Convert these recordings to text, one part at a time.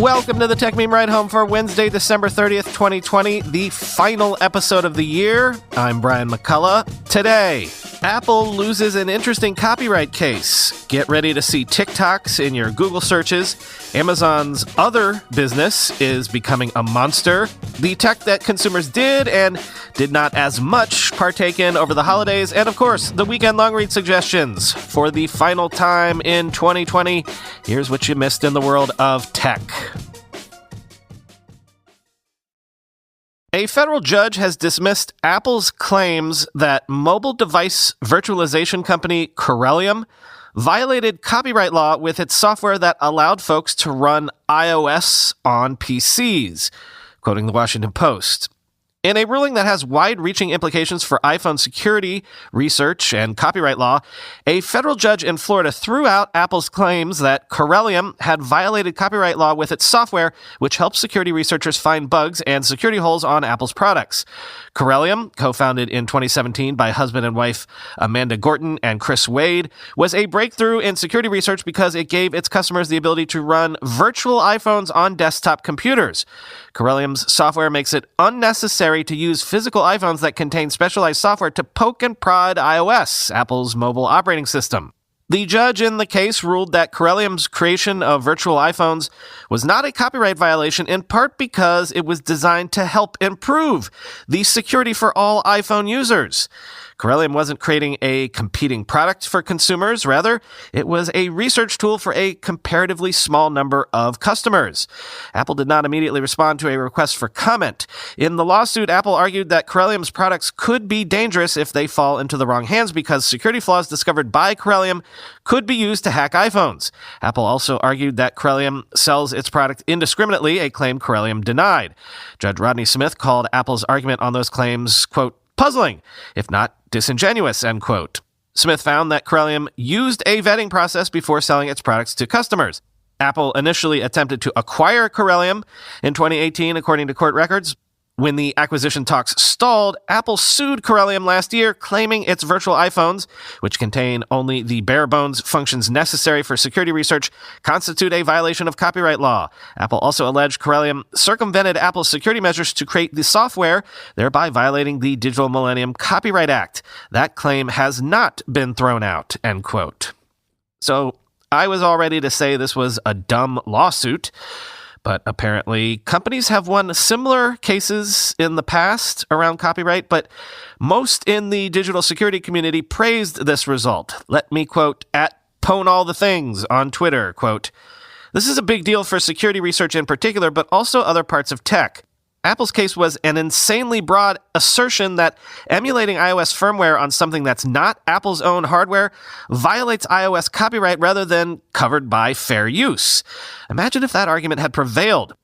Welcome to the Tech Meme Ride Home for Wednesday, December 30th, 2020, the final episode of the year. I'm Brian McCullough. Today, Apple loses an interesting copyright case. Get ready to see TikToks in your Google searches. Amazon's other business is becoming a monster. The tech that consumers did and did not as much partake in over the holidays. And of course, the weekend Longreads suggestions. For the final time in 2020, here's what you missed in the world of tech. A federal judge has dismissed Apple's claims that mobile device virtualization company Corellium violated copyright law with its software that allowed folks to run iOS on PCs, quoting the Washington Post. In a ruling that has wide-reaching implications for iPhone security, research, and copyright law, a federal judge in Florida threw out Apple's claims that Corellium had violated copyright law with its software, which helps security researchers find bugs and security holes on Apple's products. Corellium, co-founded in 2017 by husband and wife Amanda Gorton and Chris Wade, was a breakthrough in security research because it gave its customers the ability to run virtual iPhones on desktop computers. Corellium's software makes it unnecessary to use physical iPhones that contain specialized software to poke and prod iOS, Apple's mobile operating system. The judge in the case ruled that Corellium's creation of virtual iPhones was not a copyright violation, in part because it was designed to help improve the security for all iPhone users. Corellium wasn't creating a competing product for consumers. Rather, it was a research tool for a comparatively small number of customers. Apple did not immediately respond to a request for comment. In the lawsuit, Apple argued that Corellium's products could be dangerous if they fall into the wrong hands because security flaws discovered by Corellium could be used to hack iPhones. Apple also argued that Corellium sells its product indiscriminately, a claim Corellium denied. Judge Rodney Smith called Apple's argument on those claims, quote, puzzling, if not disingenuous, end quote. Smith found that Corellium used a vetting process before selling its products to customers. Apple initially attempted to acquire Corellium in 2018, according to court records. When the acquisition talks stalled, Apple sued Corellium last year, claiming its virtual iPhones, which contain only the bare-bones functions necessary for security research, constitute a violation of copyright law. Apple also alleged Corellium circumvented Apple's security measures to create the software, thereby violating the Digital Millennium Copyright Act. That claim has not been thrown out, end quote. So, I was all ready to say this was a dumb lawsuit, but apparently companies have won similar cases in the past around copyright, but most in the digital security community praised this result. Let me quote at PwnAllTheThings on Twitter, quote, "This is a big deal for security research in particular, but also other parts of tech. Apple's case was an insanely broad assertion that emulating iOS firmware on something that's not Apple's own hardware violates iOS copyright rather than covered by fair use. Imagine if that argument had prevailed.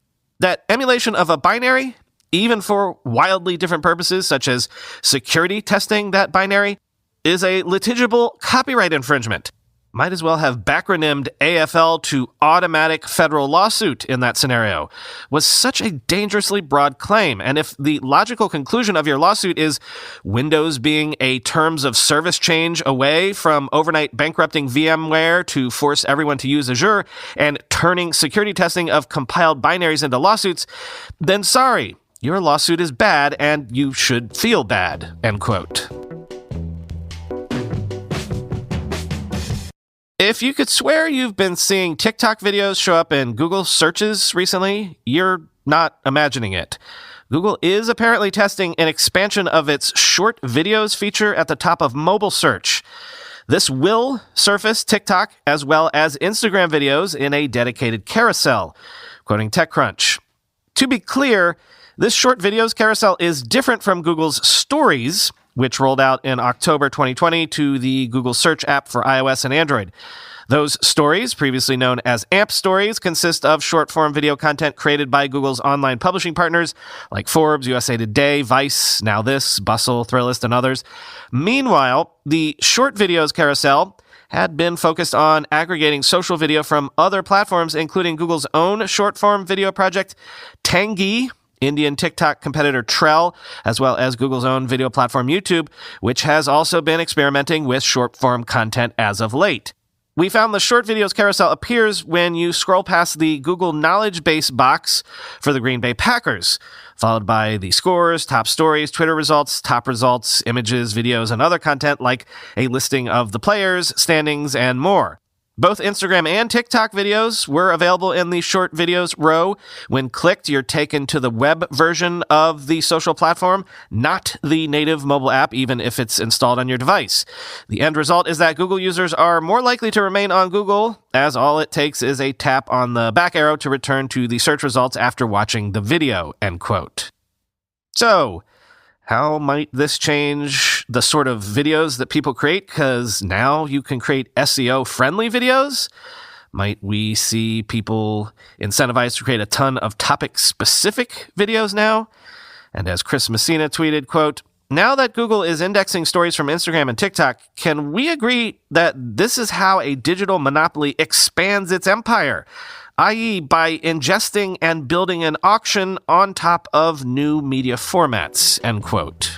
That emulation of a binary, even for wildly different purposes such as security testing that binary, is a litigible copyright infringement. Might as well have backronymed AFL to automatic federal lawsuit in that scenario. Was such a dangerously broad claim. And if the logical conclusion of your lawsuit is Windows being a terms of service change away from overnight bankrupting VMware to force everyone to use Azure and turning security testing of compiled binaries into lawsuits, then sorry, your lawsuit is bad and you should feel bad, end quote. If you could swear you've been seeing TikTok videos show up in Google searches recently, you're not imagining it. Google is apparently testing an expansion of its short videos feature at the top of mobile search. This will surface TikTok as well as Instagram videos in a dedicated carousel, quoting TechCrunch. To be clear, this short videos carousel is different from Google's Stories, which rolled out in October 2020 to the Google Search app for iOS and Android. Those stories, previously known as AMP Stories, consist of short-form video content created by Google's online publishing partners like Forbes, USA Today, Vice, Now This, Bustle, Thrillist, and others. Meanwhile, the short videos carousel had been focused on aggregating social video from other platforms, including Google's own short-form video project, Tangi, Indian TikTok competitor Trell, as well as Google's own video platform YouTube, which has also been experimenting with short-form content as of late. We found the short videos carousel appears when you scroll past the Google Knowledge Base box for the Green Bay Packers, followed by the scores, top stories, Twitter results, top results, images, videos, and other content like a listing of the players, standings, and more. Both Instagram and TikTok videos were available in the short videos row. When clicked, you're taken to the web version of the social platform, not the native mobile app, even if it's installed on your device. The end result is that Google users are more likely to remain on Google, as all it takes is a tap on the back arrow to return to the search results after watching the video, end quote. So, how might this change the sort of videos that people create? Because now you can create SEO-friendly videos. Might we see people incentivized to create a ton of topic-specific videos now? And as Chris Messina tweeted, quote, "Now that Google is indexing stories from Instagram and TikTok, can we agree that this is how a digital monopoly expands its empire? I.e., by ingesting and building an auction on top of new media formats," end quote.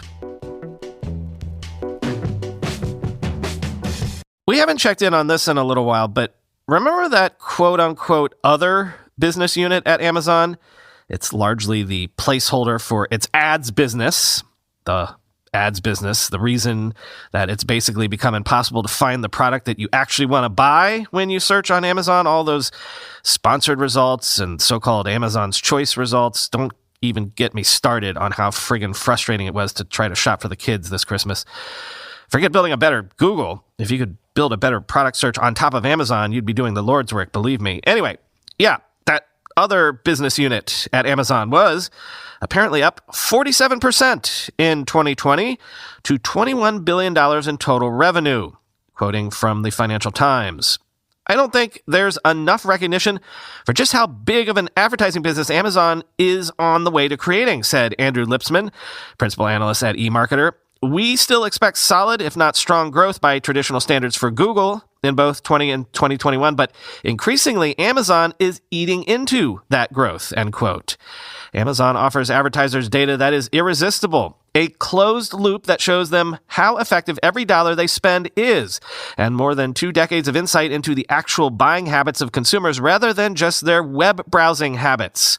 We haven't checked in on this in a little while, but remember that quote-unquote other business unit at Amazon? It's largely the placeholder for its ads business, the reason that it's basically become impossible to find the product that you actually want to buy when you search on Amazon. All those sponsored results and so-called Amazon's Choice results. Don't even get me started on how friggin' frustrating it was to try to shop for the kids this Christmas. Forget building a better Google. If you could build a better product search on top of Amazon, you'd be doing the Lord's work, believe me. Anyway, yeah, that other business unit at Amazon was apparently up 47% in 2020 to $21 billion in total revenue, quoting from the Financial Times. I don't think there's enough recognition for just how big of an advertising business Amazon is on the way to creating, said Andrew Lipsman, principal analyst at eMarketer. We still expect solid, if not strong, growth by traditional standards for Google in both 2020 and 2021, but increasingly Amazon is eating into that growth, end quote. Amazon offers advertisers data that is irresistible, a closed loop that shows them how effective every dollar they spend is, and more than 2 decades of insight into the actual buying habits of consumers rather than just their web browsing habits.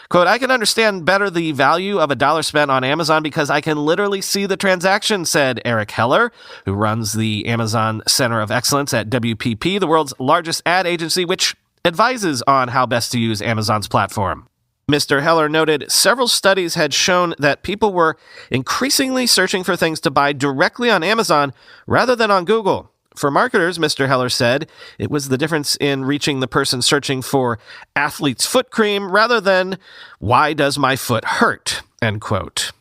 Quote, "I can understand better the value of a dollar spent on Amazon because I can literally see the transaction," said Eric Heller, who runs the Amazon Center of Excellence at WPP, the world's largest ad agency, which advises on how best to use Amazon's platform. Mr. Heller noted several studies had shown that people were increasingly searching for things to buy directly on Amazon rather than on Google. For marketers, Mr. Heller said, it was the difference in reaching the person searching for athlete's foot cream rather than "why does my foot hurt?" end quote.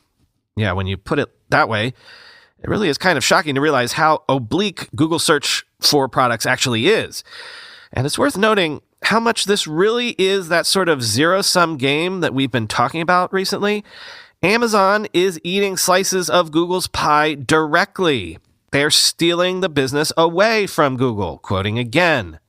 Yeah, when you put it that way, it really is kind of shocking to realize how oblique Google search for products actually is. And it's worth noting how much this really is that sort of zero-sum game that we've been talking about recently. Amazon is eating slices of Google's pie directly. They're stealing the business away from Google, quoting again.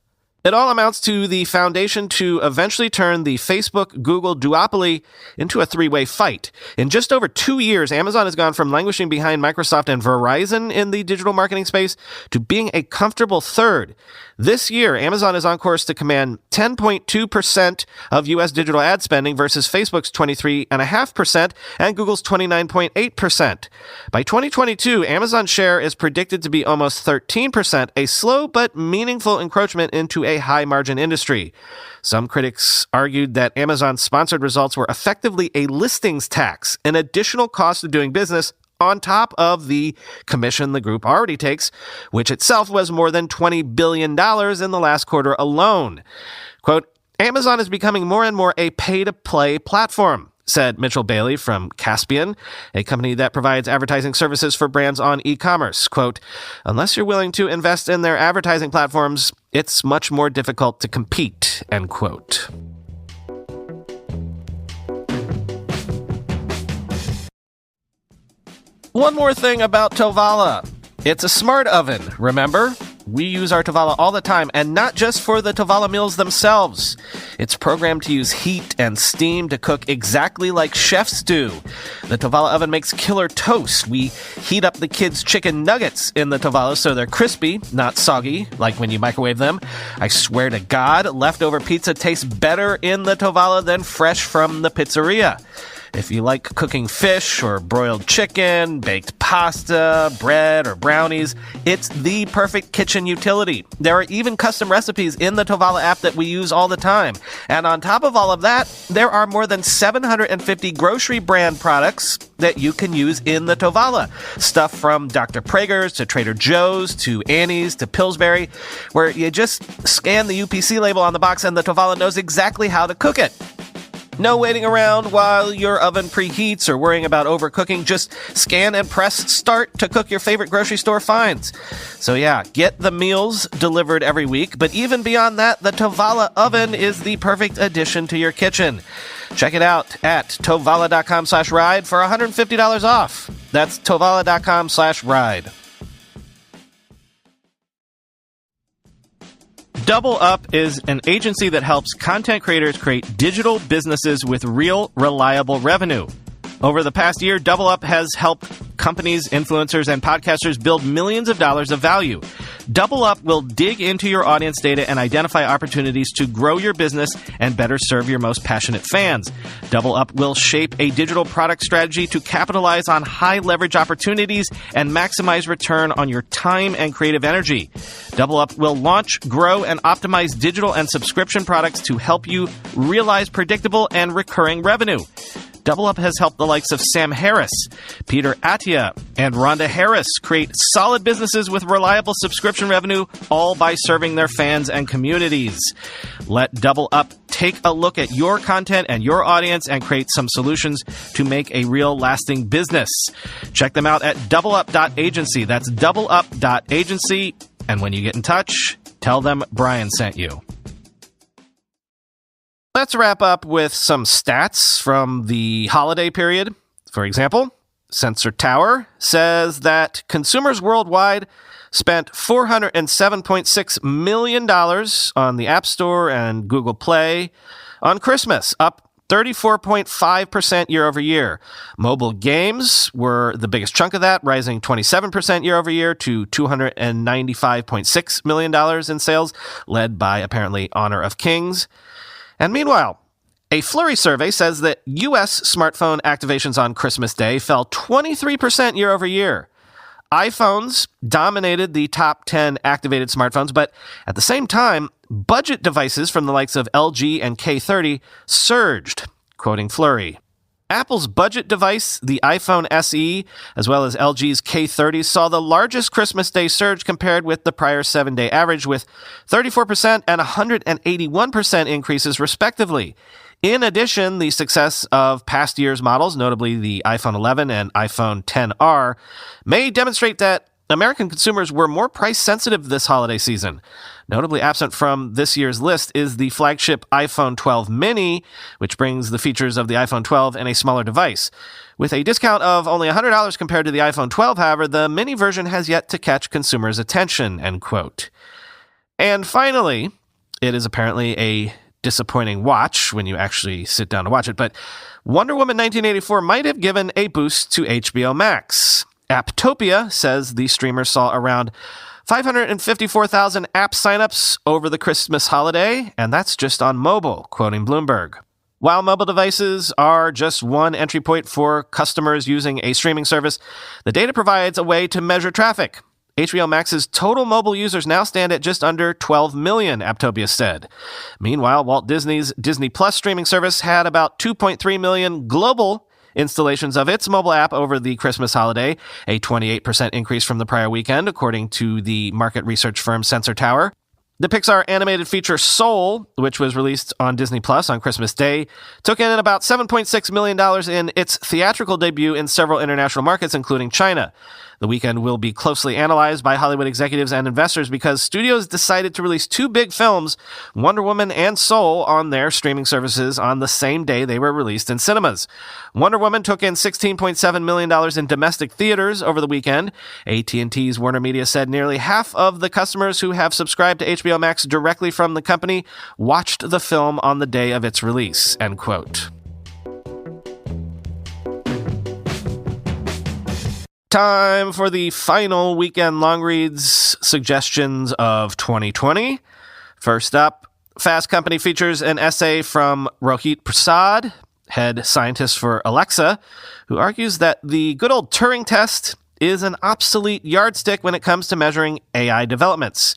It all amounts to the foundation to eventually turn the Facebook-Google duopoly into a three-way fight. In just over 2 years, Amazon has gone from languishing behind Microsoft and Verizon in the digital marketing space to being a comfortable third. This year, Amazon is on course to command 10.2% of U.S. digital ad spending versus Facebook's 23.5% and Google's 29.8%. By 2022, Amazon's share is predicted to be almost 13%, a slow but meaningful encroachment into a high-margin industry. Some critics argued that Amazon's sponsored results were effectively a listings tax, an additional cost of doing business on top of the commission the group already takes, which itself was more than $20 billion in the last quarter alone. Quote, "Amazon is becoming more and more a pay-to-play platform," said Mitchell Bailey from Caspian, a company that provides advertising services for brands on e-commerce. Quote, "Unless you're willing to invest in their advertising platforms, it's much more difficult to compete," end quote. One more thing about Tovala. It's a smart oven, remember? We use our Tovala all the time, and not just for the Tovala meals themselves. It's programmed to use heat and steam to cook exactly like chefs do. The Tovala oven makes killer toast. We heat up the kids' chicken nuggets in the Tovala so they're crispy, not soggy, like when you microwave them. I swear to God, leftover pizza tastes better in the Tovala than fresh from the pizzeria. If you like cooking fish or broiled chicken, baked pasta, bread, or brownies, it's the perfect kitchen utility. There are even custom recipes in the Tovala app that we use all the time. And on top of all of that, there are more than 750 grocery brand products that you can use in the Tovala. Stuff from Dr. Prager's to Trader Joe's to Annie's to Pillsbury, where you just scan the UPC label on the box and the Tovala knows exactly how to cook it. No waiting around while your oven preheats or worrying about overcooking. Just scan and press start to cook your favorite grocery store finds. So yeah, get the meals delivered every week. But even beyond that, the Tovala oven is the perfect addition to your kitchen. Check it out at tovala.com/ride for $150 off. That's tovala.com/ride. Double Up is an agency that helps content creators create digital businesses with real, reliable revenue. Over the past year, Double Up has helped companies, influencers, and podcasters build millions of dollars of value. Double Up will dig into your audience data and identify opportunities to grow your business and better serve your most passionate fans. Double Up will shape a digital product strategy to capitalize on high leverage opportunities and maximize return on your time and creative energy. Double Up will launch, grow, and optimize digital and subscription products to help you realize predictable and recurring revenue. Double Up has helped the likes of Sam Harris, Peter Attia, and Rhonda Harris create solid businesses with reliable subscription revenue, all by serving their fans and communities. Let Double Up take a look at your content and your audience and create some solutions to make a real lasting business. Check them out at doubleup.agency. That's doubleup.agency. And when you get in touch, tell them Brian sent you. Let's wrap up with some stats from the holiday period. For example, Sensor Tower says that consumers worldwide spent $407.6 million on the App Store and Google Play on Christmas, up 34.5% year over year. Mobile games were the biggest chunk of that, rising 27% year over year to $295.6 million in sales, led by apparently Honor of Kings. And meanwhile, a Flurry survey says that U.S. smartphone activations on Christmas Day fell 23% year over year. iPhones dominated the top 10 activated smartphones, but at the same time, budget devices from the likes of LG and K30 surged, quoting Flurry. Apple's budget device, the iPhone SE, as well as LG's K30, saw the largest Christmas Day surge compared with the prior 7-day average, with 34% and 181% increases, respectively. In addition, the success of past year's models, notably the iPhone 11 and iPhone XR, may demonstrate that American consumers were more price-sensitive this holiday season. Notably absent from this year's list is the flagship iPhone 12 mini, which brings the features of the iPhone 12 in a smaller device. With a discount of only $100 compared to the iPhone 12, however, the mini version has yet to catch consumers' attention, end quote. And finally, it is apparently a disappointing watch when you actually sit down to watch it, but Wonder Woman 1984 might have given a boost to HBO Max. Apptopia says the streamer saw around 554,000 app signups over the Christmas holiday, and that's just on mobile, quoting Bloomberg. While mobile devices are just one entry point for customers using a streaming service, the data provides a way to measure traffic. HBO Max's total mobile users now stand at just under 12 million, Apptopia said. Meanwhile, Walt Disney's Disney Plus streaming service had about 2.3 million global installations of its mobile app over the Christmas holiday, a 28% increase from the prior weekend, according to the market research firm Sensor Tower. The Pixar animated feature Soul, which was released on Disney Plus on Christmas Day, took in about $7.6 million in its theatrical debut in several international markets, including China. The weekend will be closely analyzed by Hollywood executives and investors because studios decided to release two big films, Wonder Woman and Soul, on their streaming services on the same day they were released in cinemas. Wonder Woman took in $16.7 million in domestic theaters over the weekend. AT&T's Warner Media said nearly half of the customers who have subscribed to HBO Max directly from the company watched the film on the day of its release, end quote. Time for the final weekend Longreads suggestions of 2020. First up, Fast Company features an essay from Rohit Prasad, head scientist for Alexa, who argues that the good old Turing test is an obsolete yardstick when it comes to measuring AI developments.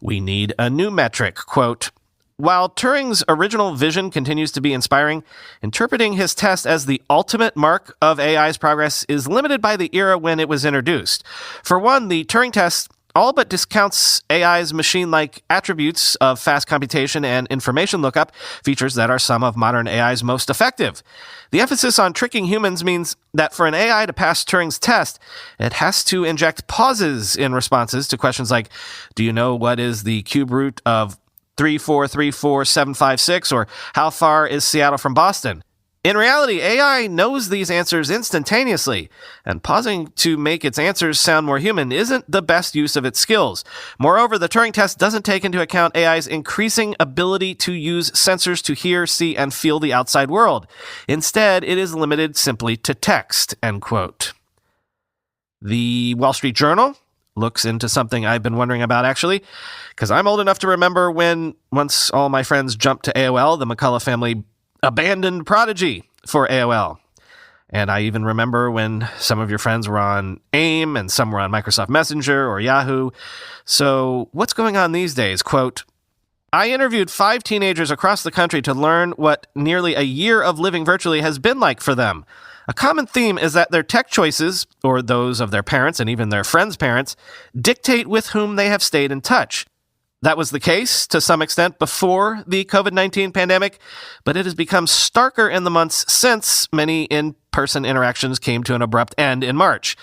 We need a new metric, quote, "While Turing's original vision continues to be inspiring, interpreting his test as the ultimate mark of AI's progress is limited by the era when it was introduced. For one, the Turing test all but discounts AI's machine-like attributes of fast computation and information lookup, features that are some of modern AI's most effective. The emphasis on tricking humans means that for an AI to pass Turing's test, it has to inject pauses in responses to questions like, do you know what is the cube root of 3434756, or how far is Seattle from Boston? In reality, AI knows these answers instantaneously, and pausing to make its answers sound more human isn't the best use of its skills. Moreover, the Turing test doesn't take into account AI's increasing ability to use sensors to hear, see, and feel the outside world. Instead, it is limited simply to text," end quote. The Wall Street Journal looks into something I've been wondering about, actually, because I'm old enough to remember when, once all my friends jumped to AOL, the McCullough family abandoned Prodigy for AOL. And I even remember when some of your friends were on AIM and some were on Microsoft Messenger or Yahoo. So what's going on these days? Quote, "I interviewed 5 teenagers across the country to learn what nearly a year of living virtually has been like for them. A common theme is that their tech choices, or those of their parents and even their friends' parents, dictate with whom they have stayed in touch. That was the case, to some extent, before the COVID-19 pandemic, but it has become starker in the months since many in-person interactions came to an abrupt end in March.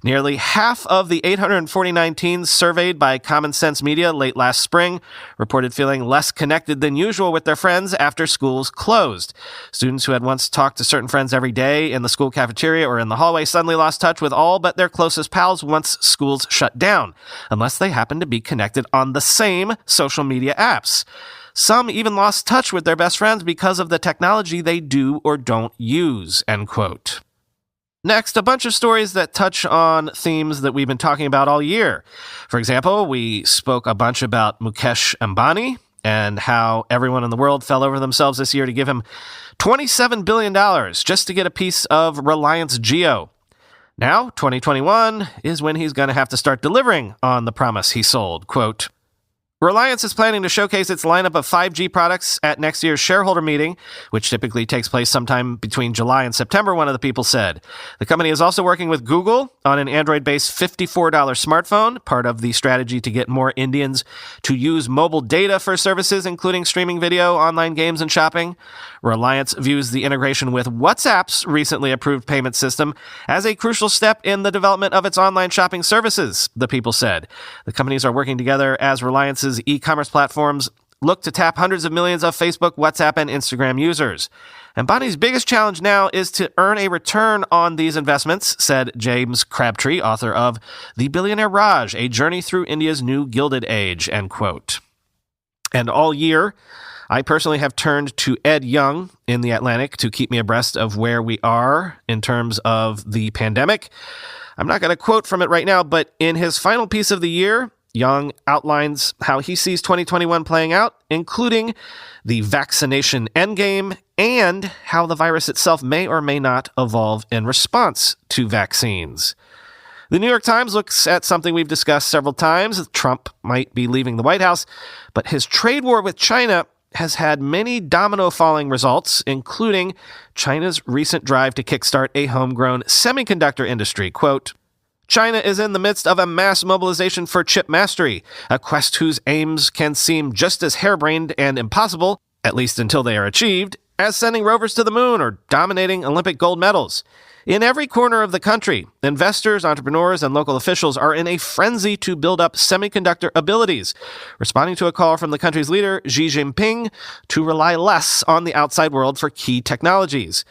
Nearly half of the 849 teens surveyed by Common Sense Media late last spring reported feeling less connected than usual with their friends after schools closed. Students who had once talked to certain friends every day in the school cafeteria or in the hallway suddenly lost touch with all but their closest pals once schools shut down, unless they happened to be connected on the same social media apps. Some even lost touch with their best friends because of the technology they do or don't use," end quote. Next, a bunch of stories that touch on themes that we've been talking about all year. For example, we spoke a bunch about Mukesh Ambani and how everyone in the world fell over themselves this year to give him $27 billion just to get a piece of Reliance Jio. Now, 2021 is when he's going to have to start delivering on the promise he sold. Quote, "Reliance is planning to showcase its lineup of 5G products at next year's shareholder meeting, which typically takes place sometime between July and September," one of the people said. The company is also working with Google on an Android-based $54 smartphone, part of the strategy to get more Indians to use mobile data for services, including streaming video, online games, and shopping. Reliance views the integration with WhatsApp's recently approved payment system as a crucial step in the development of its online shopping services, the people said. The companies are working together as Reliance's e-commerce platforms look to tap hundreds of millions of Facebook, WhatsApp, and Instagram users. Ambani's biggest challenge now is to earn a return on these investments, said James Crabtree, author of The Billionaire Raj, A Journey Through India's New Gilded Age, end quote. And all year, I personally have turned to Ed Young in The Atlantic to keep me abreast of where we are in terms of the pandemic. I'm not going to quote from it right now, but in his final piece of the year, Young outlines how he sees 2021 playing out, including the vaccination endgame and how the virus itself may or may not evolve in response to vaccines. The New York Times looks at something we've discussed several times. Trump might be leaving the White House, but his trade war with China has had many domino-falling results, including China's recent drive to kickstart a homegrown semiconductor industry. Quote, "China is in the midst of a mass mobilization for chip mastery, a quest whose aims can seem just as harebrained and impossible, at least until they are achieved, as sending rovers to the moon or dominating Olympic gold medals. In every corner of the country, investors, entrepreneurs, and local officials are in a frenzy to build up semiconductor abilities, responding to a call from the country's leader, Xi Jinping, to rely less on the outside world for key technologies.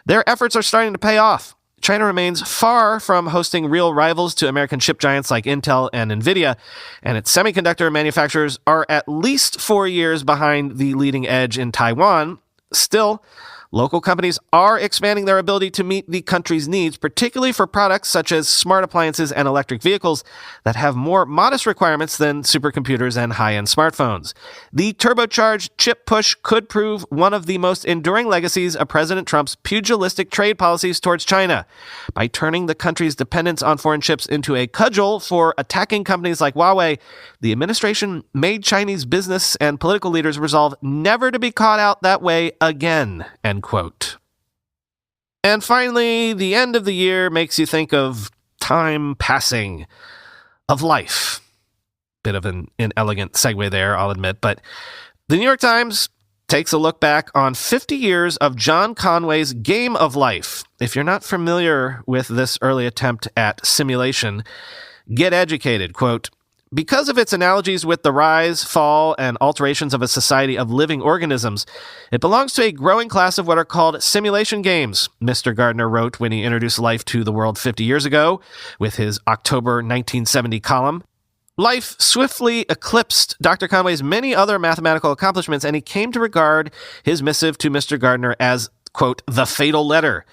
Their efforts are starting to pay off. China remains far from hosting real rivals to American chip giants like Intel and NVIDIA, and its semiconductor manufacturers are at least 4 years behind the leading edge in Taiwan. Still, local companies are expanding their ability to meet the country's needs, particularly for products such as smart appliances and electric vehicles that have more modest requirements than supercomputers and high-end smartphones. The turbocharged chip push could prove one of the most enduring legacies of President Trump's pugilistic trade policies towards China. By turning the country's dependence on foreign chips into a cudgel for attacking companies like Huawei, the administration made Chinese business and political leaders resolve never to be caught out that way again. End quote. And finally, the end of the year makes you think of time passing, of life. Bit of an inelegant segue there, I'll admit, but the New York Times takes a look back on 50 years of John Conway's Game of Life. If you're not familiar with this early attempt at simulation, get educated. Quote, because of its analogies with the rise, fall, and alterations of a society of living organisms, it belongs to a growing class of what are called simulation games, Mr. Gardner wrote when he introduced life to the world 50 years ago with his October 1970 column. Life swiftly eclipsed Dr. Conway's many other mathematical accomplishments, and he came to regard his missive to Mr. Gardner as, quote, the fatal letter.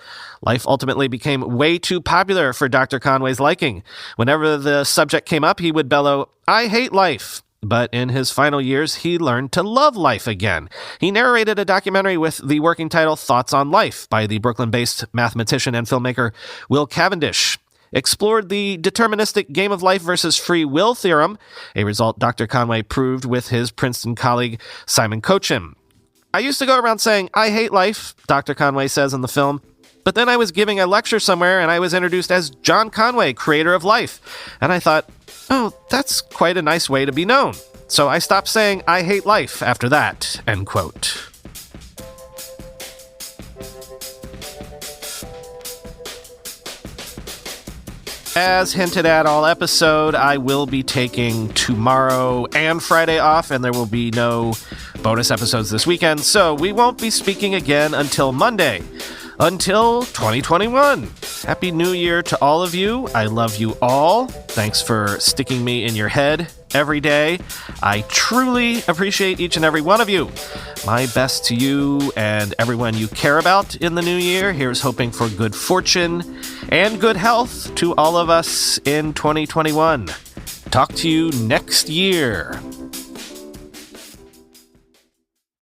Life ultimately became way too popular for Dr. Conway's liking. Whenever the subject came up, he would bellow, I hate life. But in his final years, he learned to love life again. He narrated a documentary with the working title Thoughts on Life by the Brooklyn-based mathematician and filmmaker Will Cavendish. Explored the deterministic game of life versus free will theorem, a result Dr. Conway proved with his Princeton colleague Simon Cochin. I used to go around saying, I hate life, Dr. Conway says in the film. But then I was giving a lecture somewhere and I was introduced as John Conway, creator of life. And I thought, oh, that's quite a nice way to be known. So I stopped saying I hate life after that, end quote. As hinted at all episode, I will be taking tomorrow and Friday off, and there will be no bonus episodes this weekend, so we won't be speaking again until Monday. Until 2021. Happy New Year to all of you. I love you all. Thanks for sticking me in your head every day. I truly appreciate each and every one of you. My best to you and everyone you care about in the new year. Here's hoping for good fortune and good health to all of us in 2021. Talk to you next year.